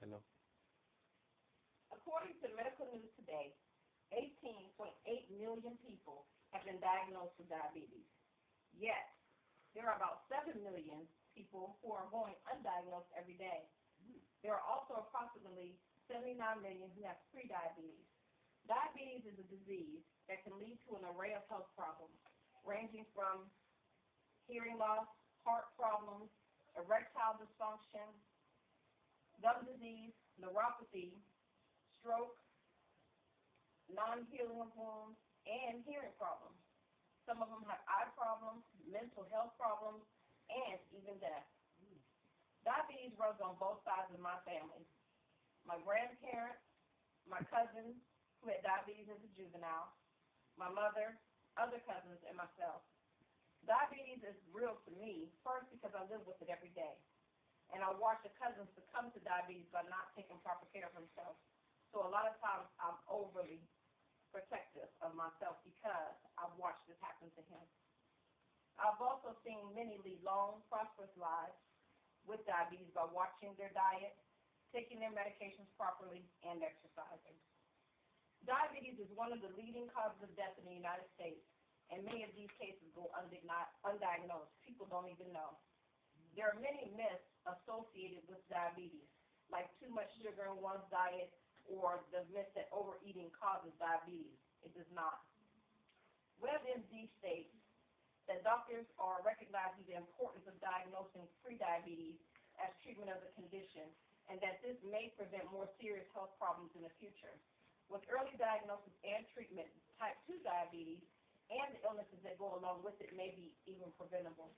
Hello. According to medical news today, 18.8 million people have been diagnosed with diabetes. Yet, there are about 7 million people who are going undiagnosed every day. There are also approximately 79 million who have prediabetes. Diabetes is a disease that can lead to an array of health problems, ranging from hearing loss, heart problems, erectile dysfunction, gum disease, neuropathy, stroke, non-healing of wounds, and hearing problems. Some of them have eye problems, mental health problems, and even death. Diabetes runs on both sides of my family. My grandparents, my cousins who had diabetes as a juvenile, my mother, other cousins, and myself. Diabetes is real to me, first because I live with it every day. And I watch the cousins succumb to diabetes by not taking proper care of themselves. So a lot of times I'm overly protective of myself because I've watched this happen to him. I've also seen many lead long, prosperous lives with diabetes by watching their diet, taking their medications properly, and exercising. Diabetes is one of the leading causes of death in the United States, and many of these cases go undiagnosed. People don't even know. There are many myths associated with diabetes, like too much sugar in one's diet, or the myth that overeating causes diabetes. It does not. WebMD states that doctors are recognizing the importance of diagnosing prediabetes as treatment of the condition, and that this may prevent more serious health problems in the future. With early diagnosis and treatment, type 2 diabetes and the illnesses that go along with it may be even preventable.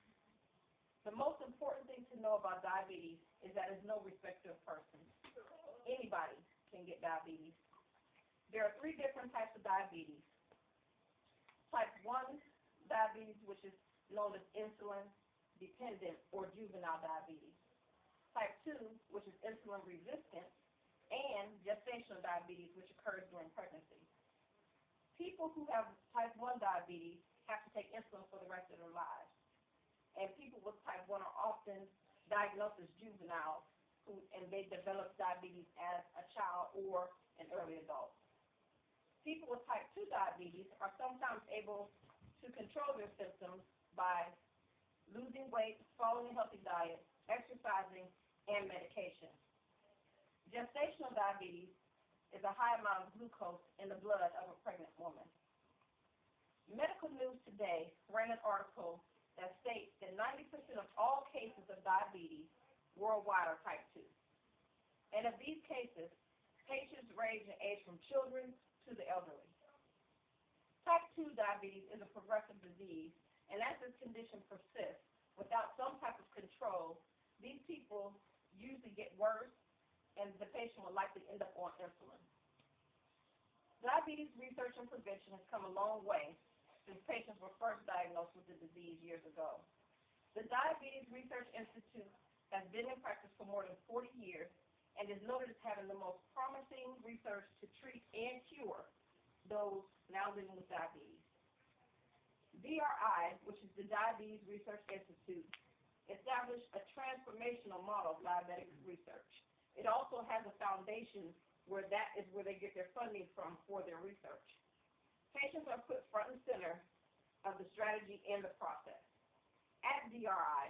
The most important thing to know about diabetes is that it's no respecter of persons. Anybody can get diabetes. There are 3 different types of diabetes. Type 1 diabetes, which is known as insulin-dependent or juvenile diabetes. Type 2, which is insulin-resistant, and gestational diabetes, which occurs during pregnancy. People who have type 1 diabetes have to take insulin for the rest of their lives. And people with type 1 are often diagnosed as juveniles, and they develop diabetes as a child or an early adult. People with type 2 diabetes are sometimes able to control their symptoms by losing weight, following a healthy diet, exercising, and medication. Gestational diabetes is a high amount of glucose in the blood of a pregnant woman. Medical News Today ran an article that states that 90% of all cases of diabetes worldwide are type 2. And of these cases, patients range in age from children to the elderly. Type 2 diabetes is a progressive disease, and as this condition persists without some type of control, these people usually get worse, and the patient will likely end up on insulin. Diabetes research and prevention has come a long way since patients were first diagnosed with the disease years ago. The Diabetes Research Institute has been in practice for more than 40 years and is noted as having the most promising research to treat and cure those now living with diabetes. DRI, which is the Diabetes Research Institute, established a transformational model of diabetic research. It also has a foundation where that is where they get their funding from for their research. Patients are put front and center of the strategy and the process. At DRI,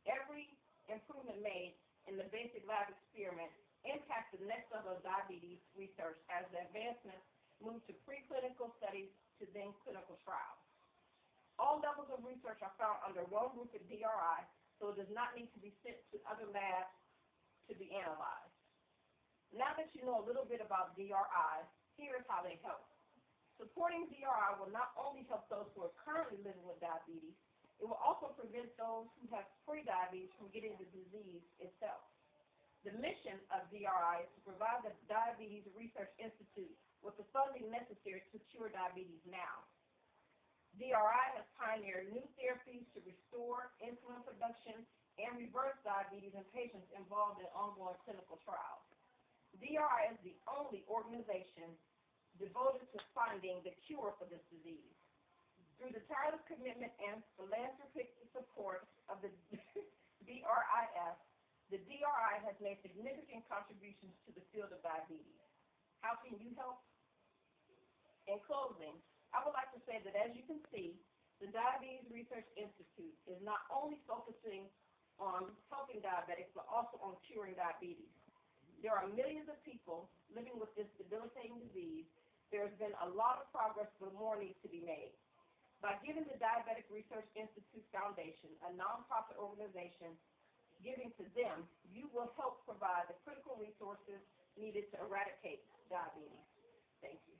every improvement made in the basic lab experiment impacts the next level of diabetes research as the advancements move to preclinical studies to then clinical trials. All levels of research are found under one roof at DRI, so it does not need to be sent to other labs to be analyzed. Now that you know a little bit about DRI, here's how they help. Supporting DRI will not only help those who are currently living with diabetes, it will also prevent those who have prediabetes from getting the disease itself. The mission of DRI is to provide the Diabetes Research Institute with the funding necessary to cure diabetes now. DRI has pioneered new therapies to restore insulin production and reverse diabetes in patients involved in ongoing clinical trials. DRI is the only organization devoted to finding the cure for this disease. Through the tireless commitment and philanthropic support of the DRIS, The DRI has made significant contributions to the field of diabetes. How can you help? In closing, I would like to say that as you can see, the Diabetes Research Institute is not only focusing on helping diabetics, but also on curing diabetes. There are millions of people living with this debilitating disease. There has been a lot of progress, but more needs to be made. By giving the Diabetic Research Institute Foundation, a nonprofit organization, giving to them, you will help provide the critical resources needed to eradicate diabetes. Thank you.